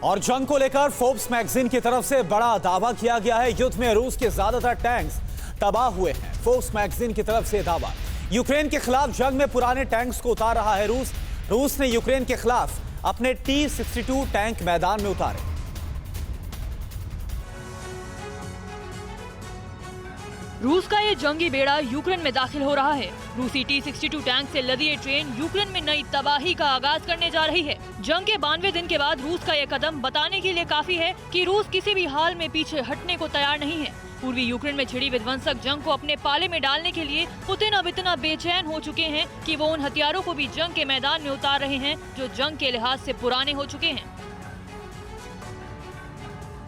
और जंग को लेकर फोर्ब्स मैगजीन की तरफ से बड़ा दावा किया गया है। युद्ध में रूस के ज्यादातर टैंक्स तबाह हुए हैं। फोर्ब्स मैगजीन की तरफ से दावा। यूक्रेन के खिलाफ जंग में पुराने टैंक्स को उतार रहा है रूस। रूस ने यूक्रेन के खिलाफ अपने T-62 टैंक मैदान में उतारे। रूस का ये जंगी बेड़ा यूक्रेन में दाखिल हो रहा है। रूसी T-62 टैंक से लदी ये ट्रेन यूक्रेन में नई तबाही का आगाज करने जा रही है। जंग के 92वें दिन के बाद रूस का ये कदम बताने के लिए काफी है कि रूस किसी भी हाल में पीछे हटने को तैयार नहीं है। पूर्वी यूक्रेन में छिड़ी विध्वंसक जंग को अपने पाले में डालने के लिए पुतिन अब इतना बेचैन हो चुके हैं कि वो उन हथियारों को भी जंग के मैदान में उतार रहे हैं जो जंग के लिहाज से पुराने हो चुके हैं।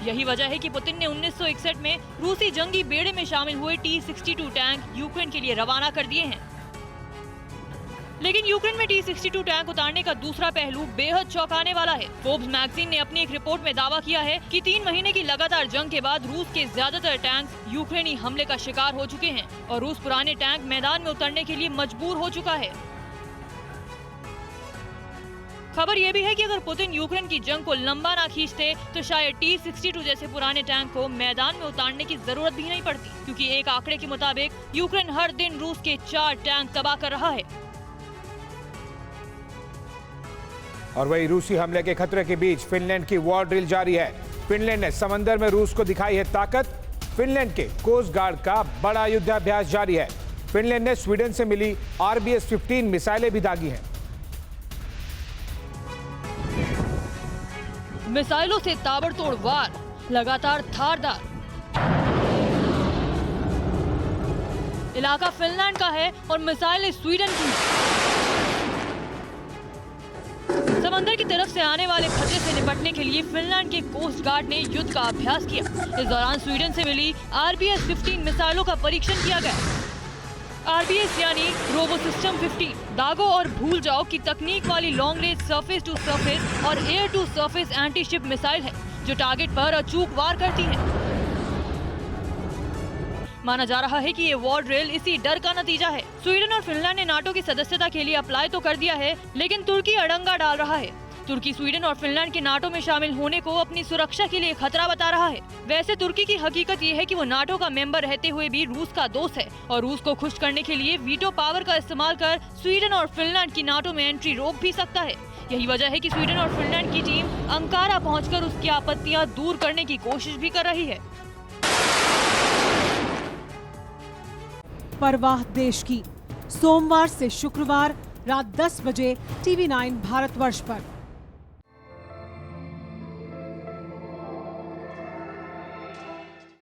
यही वजह है कि पुतिन ने 1961 में रूसी जंगी बेड़े में शामिल हुए T-62 टैंक यूक्रेन के लिए रवाना कर दिए हैं। लेकिन यूक्रेन में T-62 टैंक उतारने का दूसरा पहलू बेहद चौंकाने वाला है। फोर्ब्स मैगजीन ने अपनी एक रिपोर्ट में दावा किया है कि 3 महीने की लगातार जंग के बाद रूस के ज्यादातर टैंक यूक्रेनी हमले का शिकार हो चुके हैं और रूस पुराने टैंक मैदान में उतरने के लिए मजबूर हो चुका है। खबर यह भी है कि अगर पुतिन यूक्रेन की जंग को लंबा ना खींचते तो शायद T-62 जैसे पुराने टैंक को मैदान में उतारने की जरूरत भी नहीं पड़ती, क्योंकि एक आंकड़े के मुताबिक यूक्रेन हर दिन रूस के 4 टैंक तबाह कर रहा है। और वही रूसी हमले के खतरे के बीच फिनलैंड की वॉर ड्रिल जारी है। फिनलैंड ने समंदर में रूस को दिखाई है ताकत। फिनलैंड के कोस्ट गार्ड का बड़ा युद्धाभ्यास जारी है। फिनलैंड ने स्वीडन से मिली RBS-15 मिसाइलें भी दागी हैं। मिसाइलों से ताबड़तोड़ वार, लगातार धारदार। इलाका फिनलैंड का है और मिसाइलें स्वीडन की हैं। समंदर की तरफ से आने वाले खतरे से निपटने के लिए फिनलैंड के कोस्ट गार्ड ने युद्ध का अभ्यास किया। इस दौरान स्वीडन से मिली RBS-15 मिसाइलों का परीक्षण किया गया। RBS यानी रोबो सिस्टम 15 दागो और भूल जाओ की तकनीक वाली long range surface to surface और air to surface anti ship missile है जो टारगेट पर अचूक वार करती है। माना जा रहा है कि ये वॉर ड्रिल इसी डर का नतीजा है। स्वीडन और फिनलैंड ने नाटो की सदस्यता के लिए अप्लाई तो कर दिया है, लेकिन तुर्की अड़ंगा डाल रहा है। तुर्की स्वीडन और फिनलैंड के नाटो में शामिल होने को अपनी सुरक्षा के लिए खतरा बता रहा है। वैसे तुर्की की हकीकत ये है कि वो नाटो का मेंबर रहते हुए भी रूस का दोस्त है और रूस को खुश करने के लिए वीटो पावर का इस्तेमाल कर स्वीडन और फिनलैंड की नाटो में एंट्री रोक भी सकता है। यही वजह है कि स्वीडन और फिनलैंड की टीम अंकारा पहुंचकर उसकी आपत्तियां दूर करने की कोशिश भी कर रही है। परवाह देश की, सोमवार से शुक्रवार रात 10 बजे TV9 भारतवर्ष पर।